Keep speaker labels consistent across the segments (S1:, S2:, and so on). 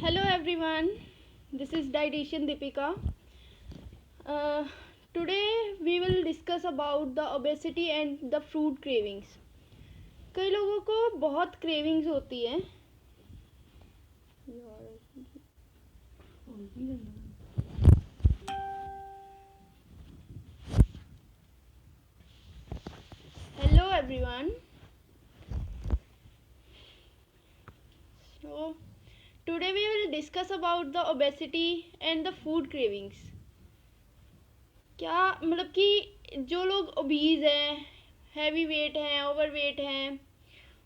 S1: Hello everyone, this is dietitian Deepika. Today we will discuss about the obesity and the food cravings. कई लोगों को बहुत cravings होती है. Hello everyone. So today we will discuss about the obesity and the food cravings. क्या मतलब कि जो लोग ओबीज हैं, हैवी वेट हैं, ओवर वेट हैं,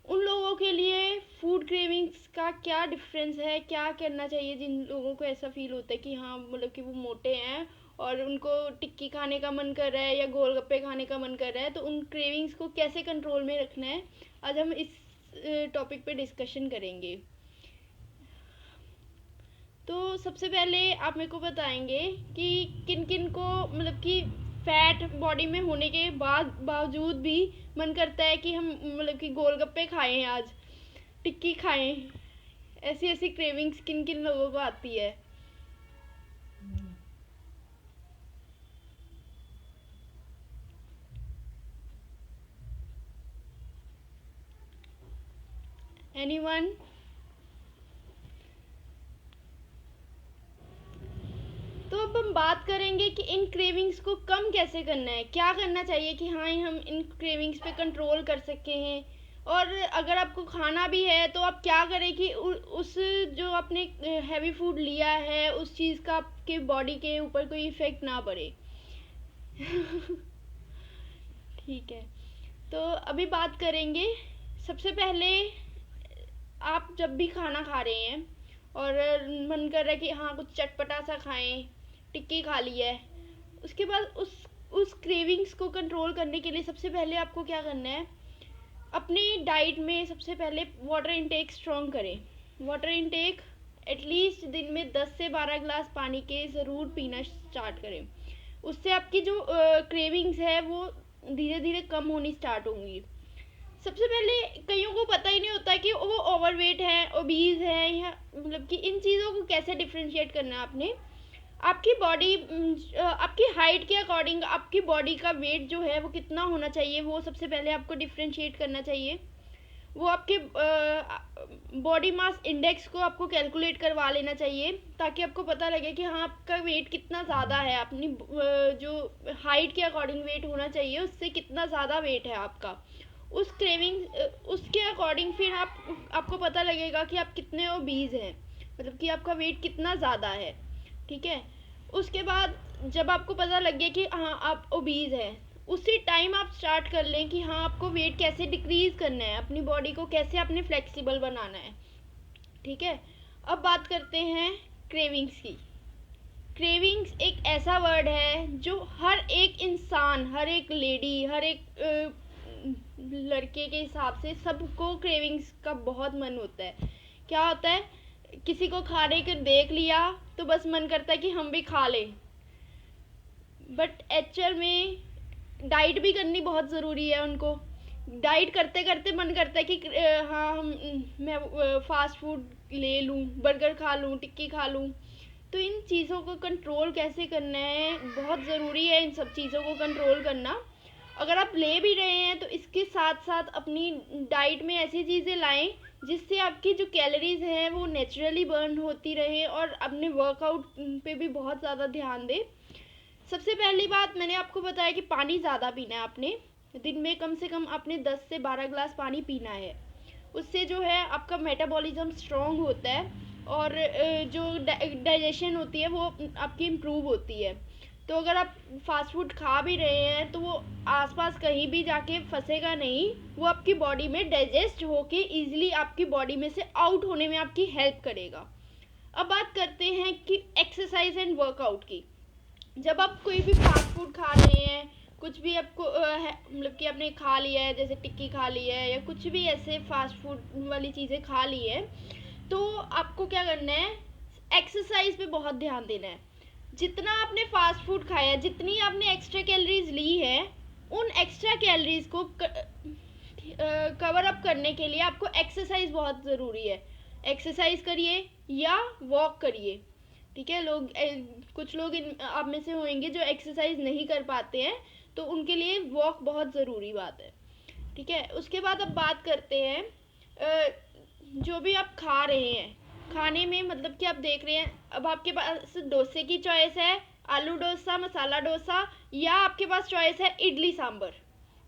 S1: उन लोगों के लिए फूड क्रेविंग्स का क्या डिफरेंस है, क्या करना चाहिए जिन लोगों को ऐसा फील होता है कि हाँ मतलब कि वो मोटे हैं और उनको टिक्की खाने का मन कर रहा है या गोलगप्पे खाने का मन कर रहा है, तो उन क्रेविंग्स को कैसे कंट्रोल में रखना है, आज हम इस टॉपिक पे डिस्कशन करेंगे. तो सबसे पहले आप मेरे को बताएंगे कि किन किन को मतलब कि फैट बॉडी में होने के बावजूद भी मन करता है कि हम मतलब कि गोलगप्पे खाएं, आज टिक्की खाएं. ऐसी क्रेविंग्स किन किन लोगों को आती है. एनीवन? तो अब हम बात करेंगे कि इन क्रेविंग्स को कम कैसे करना है, क्या करना चाहिए कि हाँ हम इन क्रेविंग्स पे कंट्रोल कर सके हैं. और अगर आपको खाना भी है तो आप क्या करें कि उस जो आपने हैवी फूड लिया है उस चीज़ का आपके बॉडी के ऊपर कोई इफ़ेक्ट ना पड़े. ठीक है, तो अभी बात करेंगे. सबसे पहले आप जब भी खाना खा रहे हैं और मन कर रहा है कि हाँ कुछ चटपटा सा खाएं, टिक्की खा ली है, उसके बाद उस क्रेविंग्स को कंट्रोल करने के लिए सबसे पहले आपको क्या करना है, अपनी डाइट में सबसे पहले वाटर इनटेक स्ट्रॉन्ग करें. वाटर इनटेक एटलीस्ट दिन में 10 से 12 ग्लास पानी के ज़रूर पीना स्टार्ट करें. उससे आपकी जो क्रेविंग्स है वो धीरे धीरे कम होनी स्टार्ट होंगी. सबसे पहले कईयों को पता ही नहीं होता है कि वो ओवरवेट है, ओबीज है, या मतलब कि इन चीज़ों को कैसे डिफ्रेंशिएट करना है. आपने आपकी बॉडी आपकी हाइट के अकॉर्डिंग आपकी बॉडी का वेट जो है वो कितना होना चाहिए, वो सबसे पहले आपको डिफ्रेंशिएट करना चाहिए. वो आपके बॉडी मास इंडेक्स को आपको कैलकुलेट करवा लेना चाहिए ताकि आपको पता लगे कि हाँ आपका वेट कितना ज़्यादा है. अपनी जो हाइट के अकॉर्डिंग वेट होना चाहिए उससे कितना ज़्यादा वेट है आपका, उस क्रेविंग उसके अकॉर्डिंग फिर आपको पता लगेगा कि आप कितने ओबीज हैं, मतलब कि आपका वेट कितना ज़्यादा है. ठीक है, उसके बाद जब आपको पता लग गया कि हाँ आप ओबीज हैं, उसी टाइम आप स्टार्ट कर लें कि हाँ आपको वेट कैसे डिक्रीज़ करना है, अपनी बॉडी को कैसे आपने फ्लेक्सिबल बनाना है. ठीक है, अब बात करते हैं क्रेविंग्स की. क्रेविंग्स एक ऐसा वर्ड है जो हर एक इंसान, हर एक लेडी, हर एक लड़के के हिसाब से सबको क्रेविंग्स का बहुत मन होता है. क्या होता है, किसी को खाने को देख लिया तो बस मन करता है कि हम भी खा लें. बट एक्चुअल में डाइट भी करनी बहुत ज़रूरी है. उनको डाइट करते करते मन करता है कि हाँ मैं फास्ट फूड ले लूँ, बर्गर खा लूँ, टिक्की खा लूँ. तो इन चीज़ों को कंट्रोल कैसे करना है, बहुत ज़रूरी है इन सब चीज़ों को कंट्रोल करना. अगर आप ले भी रहे हैं तो इसके साथ साथ अपनी डाइट में ऐसी चीज़ें लाएं जिससे आपकी जो कैलोरीज हैं वो नेचुरली बर्न होती रहे, और अपने वर्कआउट पे भी बहुत ज़्यादा ध्यान दें. सबसे पहली बात मैंने आपको बताया कि पानी ज़्यादा पीना है. आपने दिन में कम से कम आपने 10 से 12 ग्लास पानी पीना है. उससे जो है आपका मेटाबॉलिज्म स्ट्रॉन्ग होता है और जो डाइजेशन होती है वो आपकी इम्प्रूव होती है. तो अगर आप फास्ट फूड खा भी रहे हैं तो वो आसपास कहीं भी जाके फंसेगा नहीं, वो आपकी बॉडी में डाइजेस्ट होके इजीली आपकी बॉडी में से आउट होने में आपकी हेल्प करेगा. अब बात करते हैं कि एक्सरसाइज एंड वर्कआउट की. जब आप कोई भी फास्ट फूड खा रहे हैं, कुछ भी आपको मतलब कि आपने खा लिया है, जैसे टिक्की खा ली है या कुछ भी ऐसे फास्ट फूड वाली चीज़ें खा ली है, तो आपको क्या करना है, एक्सरसाइज पे बहुत ध्यान देना है. जितना आपने फास्ट फूड खाया, जितनी आपने एक्स्ट्रा कैलोरीज ली है, उन एक्स्ट्रा कैलोरीज को कवर अप करने के लिए आपको एक्सरसाइज बहुत ज़रूरी है. एक्सरसाइज करिए या वॉक करिए। ठीक है, कुछ लोग आप में से होंगे जो एक्सरसाइज नहीं कर पाते हैं, तो उनके लिए वॉक बहुत ज़रूरी बात है। ठीक है, उसके बाद अब बात करते हैं जो भी आप खा रहे हैं, खाने में मतलब कि आप देख रहे हैं, अब आपके पास डोसे की चॉइस है, आलू डोसा, मसाला डोसा, या आपके पास चॉइस है इडली सांभर।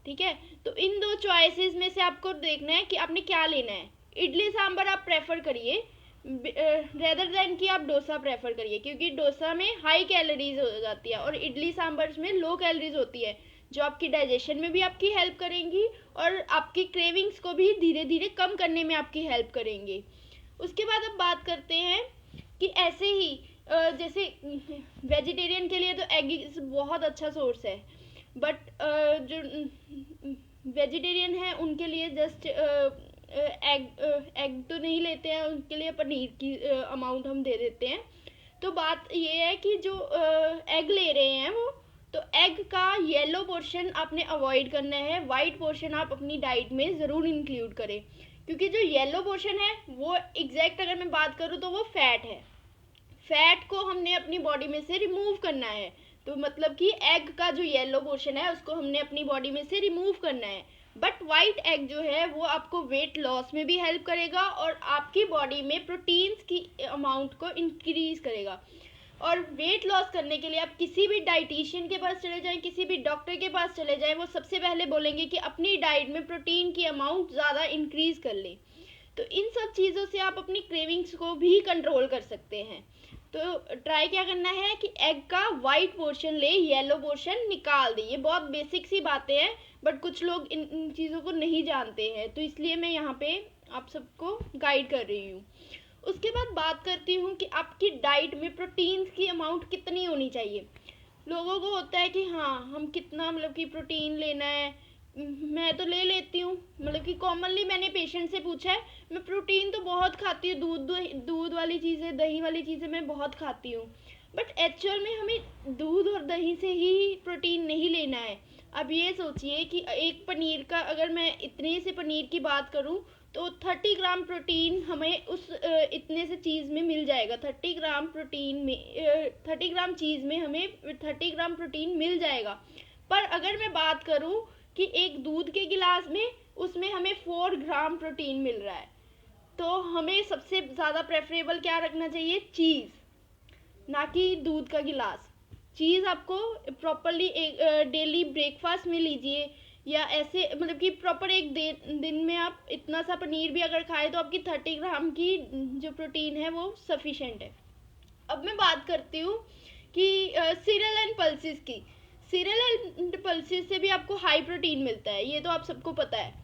S1: ठीक है, तो इन दो चॉइसेस में से आपको देखना है कि आपने क्या लेना है। इडली सांभर आप प्रेफर करिए रेदर देन कि आप डोसा प्रेफर करिए, क्योंकि डोसा में हाई कैलोरीज हो जाती है और इडली सांभर में लो कैलोरीज होती है, जो आपकी डाइजेशन में भी आपकी हेल्प करेंगी और आपकी क्रेविंग्स को भी धीरे धीरे कम करने में आपकी हेल्प करेंगे। उसके बाद अब बात करते हैं कि ऐसे ही जैसे वेजिटेरियन के लिए तो एग बहुत अच्छा सोर्स है, बट जो वेजिटेरियन है उनके लिए जस्ट एग तो नहीं लेते हैं, उनके लिए पनीर की अमाउंट हम दे देते हैं। तो बात ये है कि जो एग ले रहे हैं वो, तो एग का येलो पोर्शन आपने अवॉइड करना है, वाइट पोर्शन आप अपनी डाइट में ज़रूर इंक्लूड करें, क्योंकि जो येलो पोर्शन है वो एग्जैक्ट अगर मैं बात करूँ तो वो फैट है। फैट को हमने अपनी बॉडी में से रिमूव करना है, तो मतलब कि एग का जो येलो पोर्शन है उसको हमने अपनी बॉडी में से रिमूव करना है। बट वाइट एग जो है वो आपको वेट लॉस में भी हेल्प करेगा और आपकी बॉडी में प्रोटीन्स की अमाउंट को इंक्रीज करेगा। और वेट लॉस करने के लिए आप किसी भी डाइटिशियन के पास चले जाएं, किसी भी डॉक्टर के पास चले जाएं, वो सबसे पहले बोलेंगे कि अपनी डाइट में प्रोटीन की अमाउंट ज़्यादा इंक्रीज कर लें। तो इन सब चीज़ों से आप अपनी क्रेविंग्स को भी कंट्रोल कर सकते हैं। तो ट्राई क्या करना है कि एग का वाइट पोर्शन ले, येलो पोर्शन निकाल दे। ये बहुत बेसिक सी बातें हैं, बट कुछ लोग इन चीज़ों को नहीं जानते हैं, तो इसलिए मैं यहाँ पे आप सबको गाइड कर रही हूँ। उसके बाद बात करती हूँ कि आपकी डाइट में प्रोटीन्स की अमाउंट कितनी होनी चाहिए। लोगों को होता है कि हाँ हम कितना मतलब कि प्रोटीन लेना है, मैं तो ले लेती हूँ, मतलब कि कॉमनली मैंने पेशेंट से पूछा है, मैं प्रोटीन तो बहुत खाती हूँ, दूध वाली चीज़ें, दही वाली चीज़ें मैं बहुत खाती हूँ, बट एक्चुअल में हमें दूध और दही से ही प्रोटीन नहीं लेना है। अब ये सोचिए कि एक पनीर का, अगर मैं इतने से पनीर की बात करूँ तो 30 ग्राम प्रोटीन हमें उस इतने से चीज़ में मिल जाएगा। 30 ग्राम प्रोटीन में 30 ग्राम चीज़ में हमें 30 ग्राम प्रोटीन मिल जाएगा। पर अगर मैं बात करूँ कि एक दूध के गिलास में, उसमें हमें 4 ग्राम प्रोटीन मिल रहा है, तो हमें सबसे ज़्यादा प्रेफरेबल क्या रखना चाहिए, चीज़, ना कि दूध का गिलास। चीज़ आपको प्रॉपरली एक डेली ब्रेकफास्ट में लीजिए, या ऐसे मतलब कि प्रॉपर एक दिन में आप इतना सा पनीर भी अगर खाए तो आपकी 30 ग्राम की जो प्रोटीन है वो सफिशेंट है। अब मैं बात करती हूँ कि सीरियल एंड पल्सेस की। सीरियल एंड पल्सेस से भी आपको हाई प्रोटीन मिलता है, ये तो आप सबको पता है,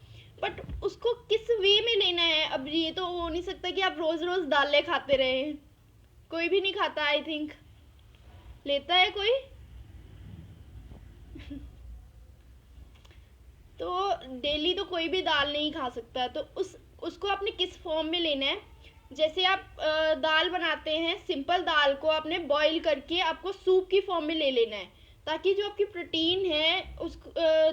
S1: बट उसको किस वे में लेना है। अब ये तो हो नहीं सकता कि आप रोज़ रोज़ दालें खाते रहें, कोई भी नहीं खाता, आई थिंक लेता है कोई तो डेली तो कोई भी दाल नहीं खा सकता, तो उसको आपने किस फॉर्म में लेना है। जैसे आप दाल बनाते हैं, सिंपल दाल को आपने बॉईल करके आपको सूप की फॉर्म में ले लेना है, ताकि जो आपकी प्रोटीन है उस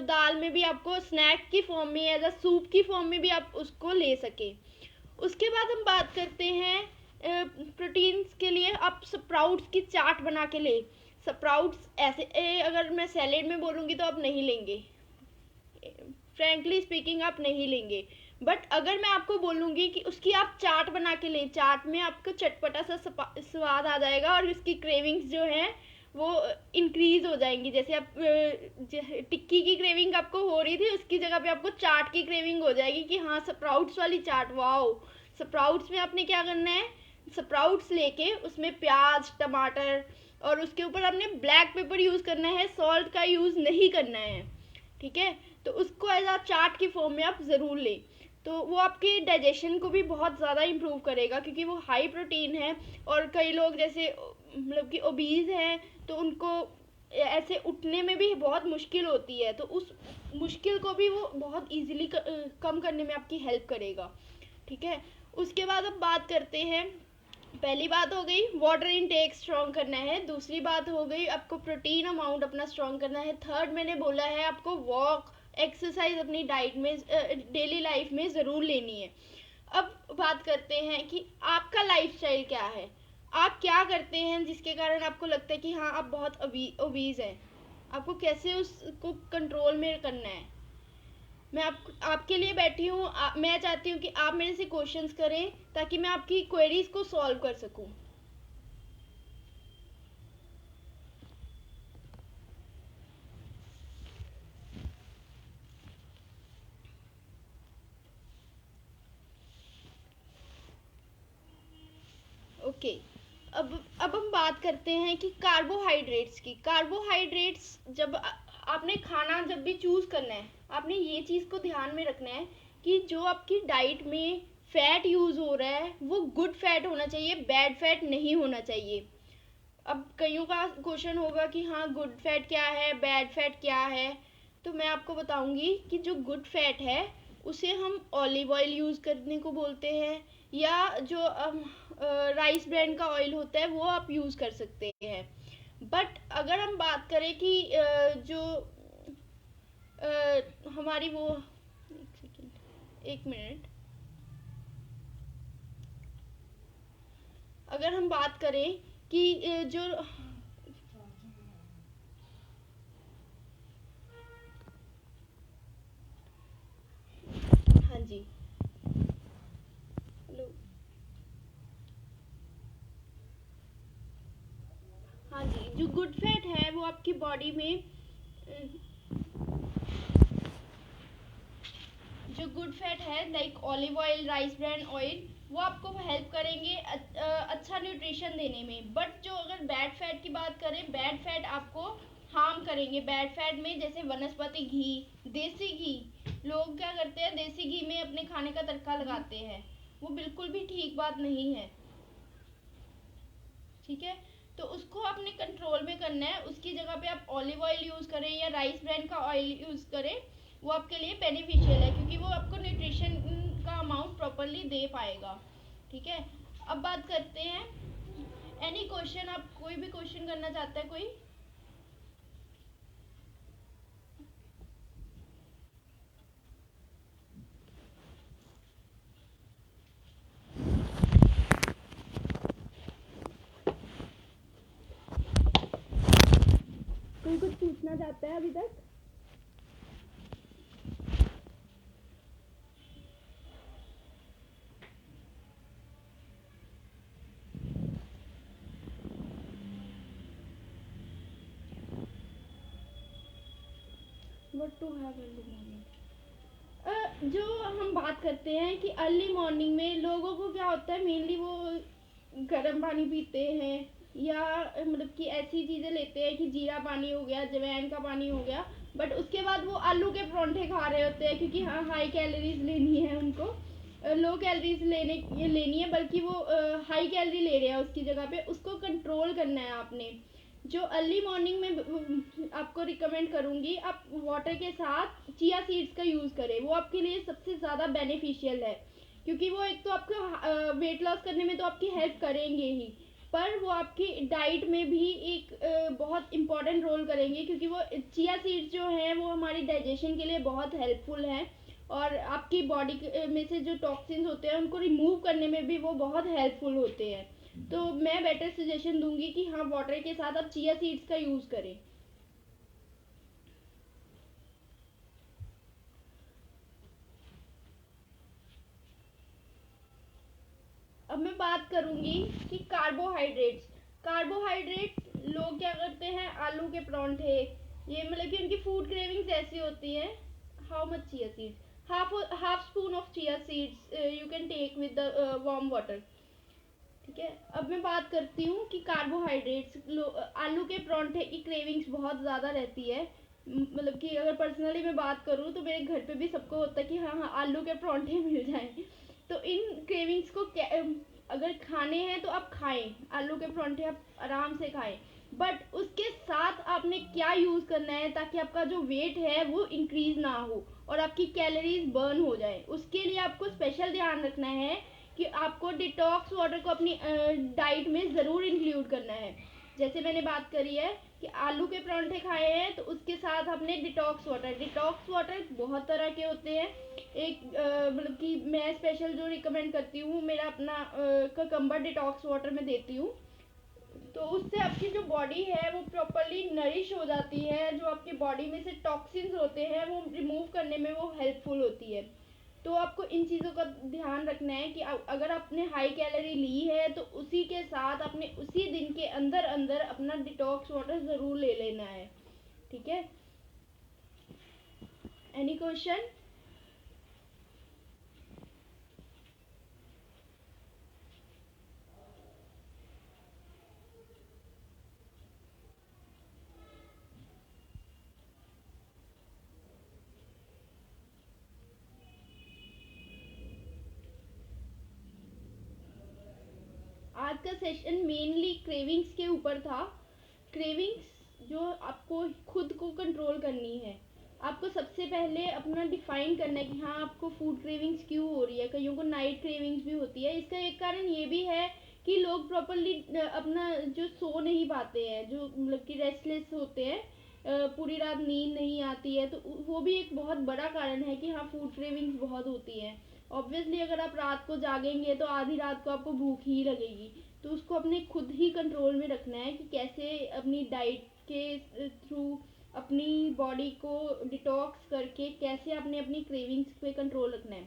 S1: दाल में भी आपको स्नैक की फॉर्म में या सूप की फॉर्म में भी आप उसको ले सकें। उसके बाद हम बात करते हैं प्रोटीन्स के लिए आप स्प्राउट्स की चाट बना के ले। स्प्राउट्स ऐसे अगर मैं सैलेड में बोलूँगी तो आप नहीं लेंगे, फ्रैंकली स्पीकिंग आप नहीं लेंगे, बट अगर मैं आपको बोलूँगी कि उसकी आप चाट बना के लें, चाट में आपको चटपटा सा स्वाद आ जाएगा और उसकी क्रेविंग्स जो हैं वो इंक्रीज हो जाएंगी। जैसे आप टिक्की की क्रेविंग आपको हो रही थी, उसकी जगह पे आपको चाट की क्रेविंग हो जाएगी कि हाँ स्प्राउट्स वाली चाट, वाओ। स्प्राउट्स में आपने क्या करना है, स्प्राउट्स लेके उसमें प्याज, टमाटर और उसके ऊपर आपने ब्लैक पेपर यूज़ करना है, सॉल्ट का यूज़ नहीं करना है। ठीक है, तो उसको एज आ चाट की फॉर्म में आप ज़रूर लें, तो वो आपके डाइजेशन को भी बहुत ज़्यादा इम्प्रूव करेगा, क्योंकि वो हाई प्रोटीन है। और कई लोग जैसे मतलब कि ओबीज हैं, तो उनको ऐसे उठने में भी बहुत मुश्किल होती है, तो उस मुश्किल को भी वो बहुत इजीली कम करने में आपकी हेल्प करेगा। ठीक है, उसके बाद अब बात करते हैं, पहली बात हो गई वाटर इनटेक स्ट्रॉन्ग करना है, दूसरी बात हो गई आपको प्रोटीन अमाउंट अपना स्ट्रॉन्ग करना है, थर्ड मैंने बोला है आपको वॉक, एक्सरसाइज अपनी डाइट में डेली लाइफ में ज़रूर लेनी है। अब बात करते हैं कि आपका लाइफस्टाइल क्या है, आप क्या करते हैं जिसके कारण आपको लगता है कि हाँ आप बहुत ओबीज हैं, आपको कैसे उसको कंट्रोल में करना है। मैं आपके लिए बैठी हूँ। मैं चाहती हूँ कि आप मेरे से क्वेश्चंस करें ताकि मैं आपकी क्वेरीज को सॉल्व कर सकूँ। ओके। अब हम बात करते हैं कि कार्बोहाइड्रेट्स की। कार्बोहाइड्रेट्स जब आपने खाना जब भी चूज़ करना है, आपने ये चीज़ को ध्यान में रखना है कि जो आपकी डाइट में फैट यूज़ हो रहा है वो गुड फैट होना चाहिए, बैड फैट नहीं होना चाहिए। अब कईयों का क्वेश्चन होगा कि हाँ गुड फैट क्या है, बैड फैट क्या है। तो मैं आपको बताऊंगी कि जो गुड फैट है उसे हम ऑलिव ऑयल यूज़ करने को बोलते हैं, या जो राइस ब्रांड का ऑयल होता है वो आप यूज़ कर सकते हैं। बट अगर हम बात करें कि जो हमारी वो एक सेकेंड, एक मिनट, अगर हम बात करें कि जो हाँ जी, हेलो, हाँ जी, जो गुड फैट है वो आपकी बॉडी में जो गुड फैट है like olive oil, rice brand oil, वो आपको हेल्प करेंगे अच्छा न्यूट्रिशन देने में। बट जो अगर बैड फैट की बात करें, बैड फैट आपको हार्म करेंगे। बैड फैट में जैसे वनस्पति घी, देसी घी, लोग क्या करते हैं देसी घी में अपने खाने का तड़का लगाते हैं, वो बिल्कुल भी ठीक बात नहीं है। ठीक है, तो उसको आपने कंट्रोल में करना है। उसकी जगह पे आप ऑलिव ऑयल यूज़ करें या राइस ब्रांड का ऑयल यूज़ करें, वो आपके लिए बेनिफिशियल है क्योंकि वो आपको न्यूट्रिशन का अमाउंट प्रॉपरली दे पाएगा। ठीक है, अब बात करते हैं एनी क्वेश्चन, आप कोई भी क्वेश्चन करना चाहता है कोई? कोई कुछ पूछना चाहता है अभी तक? What to have early morning? जो हम बात करते हैं कि अर्ली मॉर्निंग में लोगों को क्या होता है, मेनली वो गर्म पानी पीते हैं या मतलब कि ऐसी चीज़ें लेते हैं कि जीरा पानी हो गया, जवैन का पानी हो गया, बट उसके बाद वो आलू के परांठे खा रहे होते हैं क्योंकि हाँ हाई कैलोरीज लेनी है उनको, लो कैलोरीज लेनी है, बल्कि वो हाई कैलोरी ले रहे हैं उसकी जगह पे। उसको कंट्रोल करना है आपने। जो अर्ली मॉर्निंग में आपको रिकमेंड करूँगी, आप वाटर के साथ चिया सीड्स का यूज़ करें, वो आपके लिए सबसे ज़्यादा बेनिफिशियल है क्योंकि वो एक तो आपको वेट लॉस करने में तो आपकी हेल्प करेंगे ही, पर वो आपकी डाइट में भी एक बहुत इम्पॉर्टेंट रोल करेंगे क्योंकि वो चिया सीड्स जो हैं वो हमारी डाइजेशन के लिए बहुत हेल्पफुल हैं और आपकी बॉडी में से जो टॉक्सिन्स होते हैं उनको रिमूव करने में भी वो बहुत हेल्पफुल होते हैं। तो मैं बेटर सजेशन दूंगी कि हाँ वाटर के साथ आप चिया सीड्स का यूज़ करें। अब मैं बात करूंगी कि कार्बोहाइड्रेट लोग क्या करते हैं, आलू के परांठे, ये मतलब कि उनकी फूड क्रेविंग्स ऐसी होती है। How much chia seeds? Half spoon of chia seeds you can take with the warm water. ठीक है, अब मैं बात करती हूँ कि कार्बोहाइड्रेट्स, आलू के परांठे की क्रेविंग्स बहुत ज़्यादा रहती है। मतलब कि अगर पर्सनली मैं बात करूँ तो मेरे घर पे भी सबको होता है कि हाँ हाँ आलू के परांठे मिल जाएं। तो इन क्रेविंग्स को अगर खाने हैं तो आप खाएं, आलू के परांठे आप आराम से खाएं, बट उसके साथ आपने क्या यूज़ करना है ताकि आपका जो वेट है वो इंक्रीज ना हो और आपकी कैलोरीज बर्न हो जाए। उसके लिए आपको स्पेशल ध्यान रखना है कि आपको डिटॉक्स वाटर को अपनी डाइट में ज़रूर इंक्लूड करना है। जैसे मैंने बात करी है कि आलू के परांठे खाए हैं तो उसके साथ हमने डिटॉक्स वाटर बहुत तरह के होते हैं। एक मतलब कि मैं स्पेशल जो रिकमेंड करती हूँ, मेरा अपना ककम्बर डिटॉक्स वाटर में देती हूँ। तो उससे आपकी जो बॉडी है वो प्रॉपरली नरिश हो जाती है, जो आपकी बॉडी में से टॉक्सिन्स होते हैं वो रिमूव करने में वो हेल्पफुल होती है। तो आपको इन चीज़ों का ध्यान रखना है कि अगर आपने हाई कैलोरी ली है तो उसी के साथ अपने उसी दिन के अंदर अंदर अपना डिटॉक्स वाटर ज़रूर ले लेना है। ठीक है, एनी क्वेश्चन? आज का सेशन मेनली क्रेविंग्स के ऊपर था। क्रेविंग्स जो आपको खुद को कंट्रोल करनी है। आपको सबसे पहले अपना डिफाइन करना है कि हाँ आपको फूड क्रेविंग्स क्यों हो रही है। कईयों को नाइट क्रेविंग्स भी होती है। इसका एक कारण ये भी है कि लोग प्रॉपरली अपना जो सो नहीं पाते हैं, जो मतलब कि रेस्टलेस होते हैं, पूरी रात नींद नहीं आती है, तो वो भी एक बहुत बड़ा कारण है कि हाँ फूड क्रेविंग्स बहुत होती है। ऑब्वियसली अगर आप रात को जागेंगे तो आधी रात को आपको भूख ही लगेगी। तो उसको अपने खुद ही कंट्रोल में रखना है कि कैसे अपनी डाइट के थ्रू अपनी बॉडी को डिटॉक्स करके कैसे आपने अपनी क्रेविंग्स पे कंट्रोल रखना है।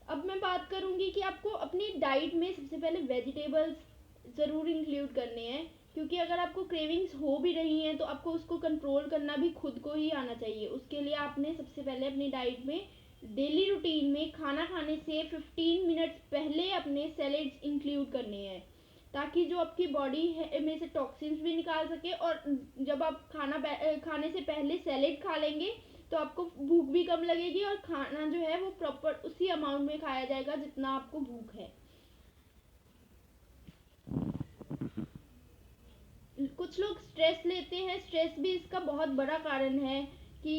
S1: अब मैं बात करूंगी कि आपको अपनी डाइट में सबसे पहले वेजिटेबल्स ज़रूर इंक्लूड करने हैं, क्योंकि अगर आपको क्रेविंग्स हो भी रही हैं तो आपको उसको कंट्रोल करना भी खुद को ही आना चाहिए। उसके लिए आपने सबसे पहले अपनी डाइट में डेली रूटीन में खाना खाने से 15 मिनट्स पहले अपने सैलेड्स इंक्लूड करने हैं, ताकि जो आपकी बॉडी में से टॉक्सिन्स भी निकाल सके। और जब आप खाने से पहले सैलेड खा लेंगे तो आपको भूख भी कम लगेगी और खाना जो है वो प्रॉपर उसी अमाउंट में खाया जाएगा जितना आपको भूख है। कुछ लोग स्ट्रेस लेते हैं, स्ट्रेस भी इसका बहुत बड़ा कारण है कि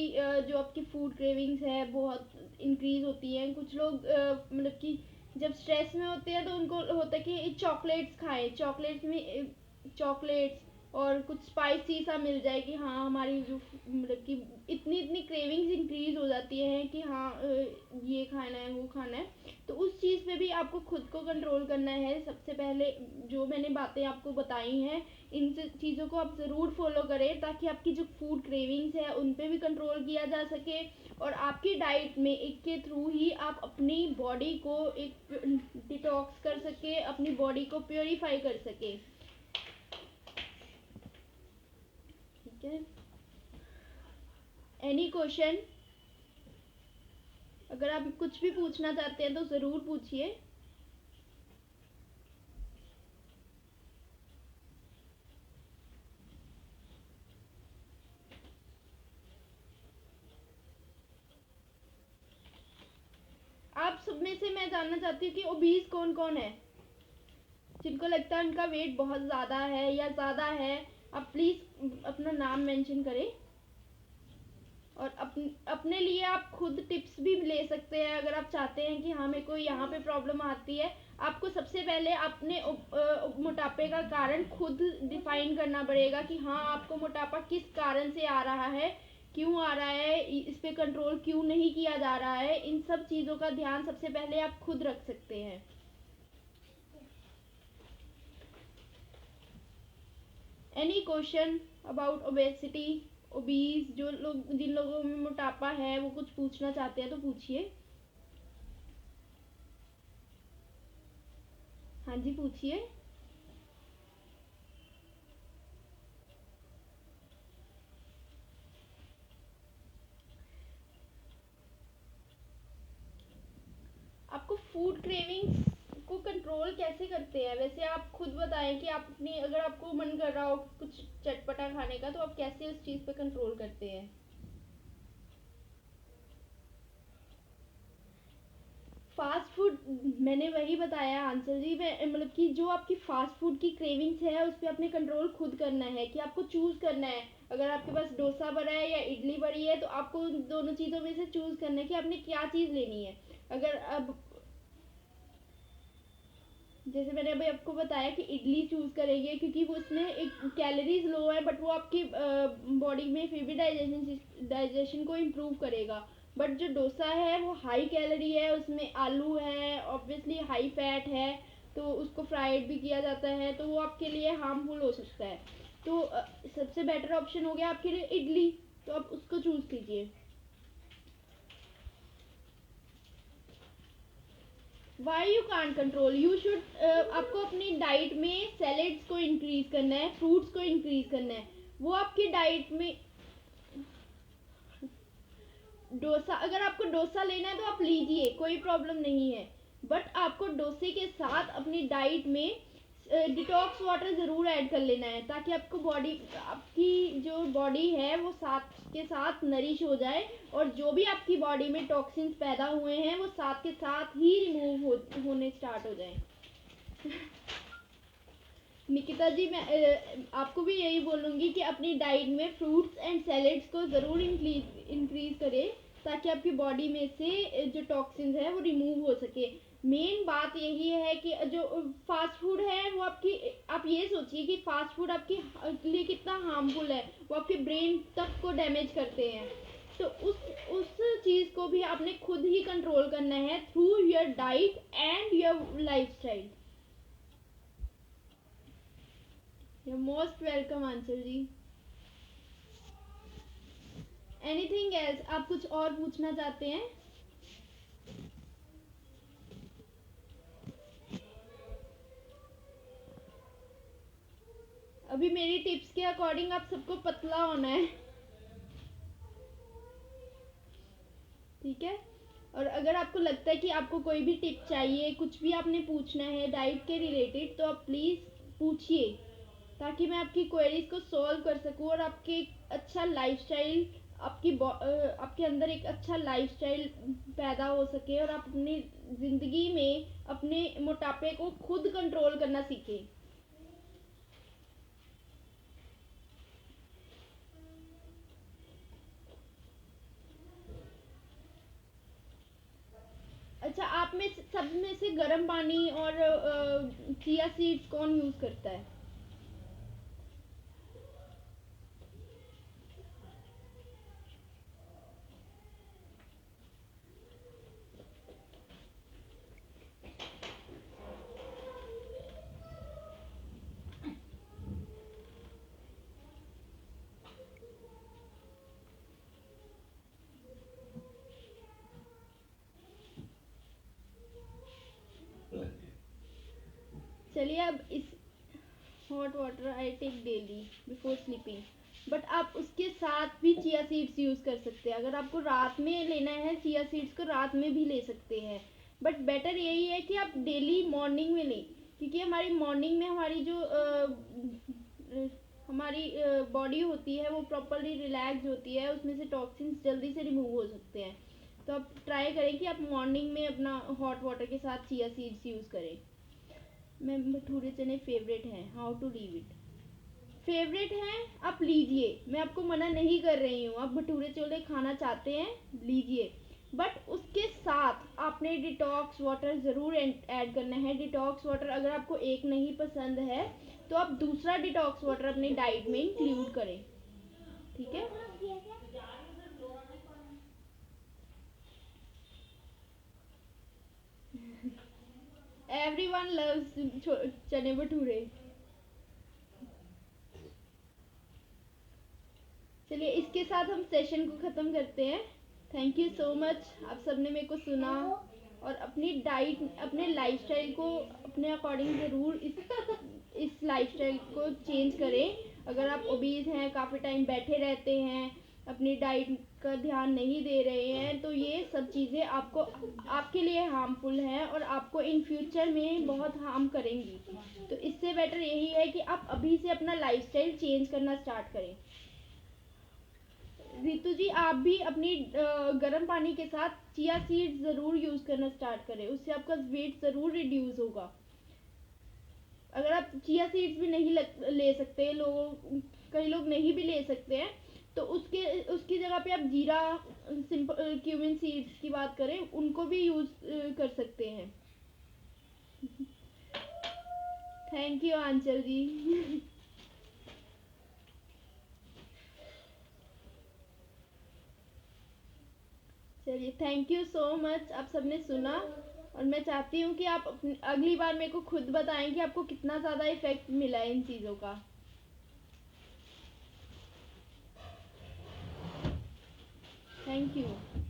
S1: जो आपकी फूड क्रेविंग्स है बहुत इंक्रीज होती हैं। कुछ लोग मतलब कि जब स्ट्रेस में होते हैं तो उनको होता है कि चॉकलेट्स खाएं, चॉकलेट्स और कुछ स्पाइसी सा मिल जाए कि हाँ हमारी जो मतलब कि इतनी इतनी क्रेविंग्स इंक्रीज हो जाती हैं कि हाँ ये खाना है वो खाना है। तो उस चीज़ पे भी आपको खुद को कंट्रोल करना है। सबसे पहले जो मैंने बातें आपको बताई हैं, इन चीज़ों को आप ज़रूर फॉलो करें ताकि आपकी जो फूड क्रेविंग्स है उन पे भी कंट्रोल किया जा सके और आपकी डाइट में एक के थ्रू ही आप अपनी बॉडी को एक डिटॉक्स कर सके, अपनी बॉडी को प्योरीफाई कर सके। ठीक है, एनी क्वेश्चन? अगर आप कुछ भी पूछना चाहते हैं तो ज़रूर पूछिए। आप सब में से मैं जानना चाहती हूँ कि ओबीज कौन कौन है, जिनको लगता है उनका वेट बहुत ज़्यादा है या ज़्यादा है। आप प्लीज़ अपना नाम मेंशन करें। और अपने लिए आप खुद टिप्स भी ले सकते हैं अगर आप चाहते हैं कि हाँ मेरे को यहाँ पे प्रॉब्लम आती है। आपको सबसे पहले अपने मोटापे का कारण खुद डिफाइन करना पड़ेगा कि हाँ आपको मोटापा किस कारण से आ रहा है, क्यों आ रहा है, इस पे कंट्रोल क्यों नहीं किया जा रहा है। इन सब चीज़ों का ध्यान सबसे पहले आप खुद रख सकते हैं। Any question about obesity, obese? जिन लोगों में मोटापा है वो कुछ पूछना चाहते हैं तो पूछिए। हाँ जी, पूछिए। आपको फूड क्रेविंग्स को कंट्रोल कैसे करते हैं? वैसे आप खुद बताएं कि आप अपनी अगर आपको मन कर रहा हो कुछ चटपटा खाने का तो आप कैसे उस चीज़ पे कंट्रोल करते हैं? फास्ट फूड, मैंने वही बताया आंसर जी। मैं मतलब कि जो आपकी फास्ट फूड की क्रेविंग्स है उस पर आपने कंट्रोल खुद करना है कि आपको चूज़ करना है। अगर आपके पास डोसा पड़ा है या इडली पड़ी है तो आपको दोनों चीज़ों में से चूज़ करना है कि आपने क्या चीज़ लेनी है। अगर अब जैसे मैंने अभी आपको बताया कि इडली चूज़ करेंगे क्योंकि वो उसमें एक कैलोरीज लो है, बट वो आपकी बॉडी में फिर भी डाइजेशन को इम्प्रूव करेगा। बट जो डोसा है वो हाई कैलोरी है, उसमें आलू है, ऑब्वियसली हाई फैट है, तो उसको फ्राइड भी किया जाता है, तो वो आपके लिए हार्मफुल हो सकता है। तो सबसे बेटर ऑप्शन हो गया आपके लिए इडली, तो आप उसको चूज़ कीजिए। Why you can't control, you should, आपको अपनी डाइट में सैलेड्स को इंक्रीज करना है, फ्रूट्स को इंक्रीज करना है। वो आपकी डाइट में डोसा, अगर आपको डोसा लेना है तो आप लीजिए, कोई प्रॉब्लम नहीं है। बट आपको डोसे के साथ अपनी डाइट में डिटॉक्स वाटर ज़रूर ऐड कर लेना है, ताकि आपकी जो बॉडी है वो साथ के साथ नरिश हो जाए, और जो भी आपकी बॉडी में टॉक्सिन्स पैदा हुए हैं वो साथ के साथ ही रिमूव होने स्टार्ट हो जाएं। निकिता जी, मैं आपको भी यही बोलूँगी कि अपनी डाइट में फ्रूट्स एंड सैलेड्स को ज़रूर इंक्रीज करें, ताकि आपकी बॉडी में से जो टॉक्सिन्स है वो रिमूव हो सके। मेन बात यही है कि जो फास्ट फूड है वो आप ये सोचिए कि फास्ट फूड आपके लिए कितना हार्मफुल है, वो आपके ब्रेन तक को डैमेज करते हैं। तो उस चीज़ को भी आपने खुद ही कंट्रोल करना है through your diet and your lifestyle. You're most welcome Aanchal ji. Anything else, आप कुछ और पूछना चाहते हैं? अभी मेरी टिप्स के अकॉर्डिंग आप सबको पतला होना है, ठीक है? और अगर आपको लगता है कि आपको कोई भी टिप चाहिए, कुछ भी आपने पूछना है डाइट के रिलेटेड, तो आप प्लीज़ पूछिए, ताकि मैं आपकी क्वेरीज को सॉल्व कर सकूं और आपके एक अच्छा लाइफस्टाइल, आपके अंदर एक अच्छा लाइफस्टाइल पैदा हो सके, और आप अपनी ज़िंदगी में अपने मोटापे को खुद कंट्रोल करना सीखें। अच्छा, आप में सब में से गर्म पानी और चिया सीड्स कौन यूज़ करता है? चलिए, अब इस hot water I take daily before sleeping, but आप उसके साथ भी चिया सीड्स यूज़ कर सकते हैं। अगर आपको रात में लेना है चिया सीड्स को, रात में भी ले सकते हैं, बट बेटर यही है कि आप डेली मॉर्निंग में लें, क्योंकि हमारी मॉर्निंग में हमारी जो हमारी बॉडी होती है वो प्रॉपरली रिलैक्स होती है, उसमें से टॉक्सिन्स जल्दी से रिमूव हो सकते हैं। तो आप ट्राई करें कि आप मॉर्निंग में अपना हॉट वाटर के साथ चिया सीड्स यूज़ करें। मैम, भटूरे चने फेवरेट हैं, how to leave it? Favourite हैं, आप लीजिए, मैं आपको मना नहीं कर रही हूँ। आप भटूरे छोले खाना चाहते हैं, लीजिए, बट उसके साथ आपने डिटॉक्स वाटर ज़रूर ऐड करना है। डिटॉक्स वाटर अगर आपको एक नहीं पसंद है, तो आप दूसरा डिटॉक्स वाटर अपनी डाइट में इंक्लूड करें, ठीक है? एवरीवन लव्स चने भटूरे। चलिए, इसके साथ हम सेशन को ख़त्म करते हैं। थैंक यू सो मच, आप सबने मेरे को सुना, और अपनी डाइट, अपने लाइफस्टाइल को अपने अकॉर्डिंग ज़रूर इस लाइफस्टाइल को चेंज करें। अगर आप ओबीज हैं, काफ़ी टाइम बैठे रहते हैं, अपनी डाइट का ध्यान नहीं दे रहे हैं, तो ये सब चीज़ें आपके लिए हार्मफुल हैं और आपको इन फ्यूचर में बहुत हार्म करेंगी। तो इससे बेटर यही है कि आप अभी से अपना लाइफस्टाइल चेंज करना स्टार्ट करें। रितु जी, आप भी अपनी गर्म पानी के साथ चिया सीड्स ज़रूर यूज़ करना स्टार्ट करें, उससे आपका वेट ज़रूर रिड्यूस होगा। अगर आप चिया सीड्स भी नहीं ले सकते, कई लोग नहीं भी ले सकते हैं, तो उसकी जगह पे आप जीरा, सिंपल क्यूमिन सीड्स की बात करें, उनको भी यूज़ कर सकते हैं। थैंक यू आंचल जी। चलिए, थैंक यू सो मच, आप सबने सुना। और मैं चाहती हूँ कि आप अगली बार मेरे को खुद बताएं कि आपको कितना ज़्यादा इफ़ेक्ट मिला है इन चीज़ों का। Thank you.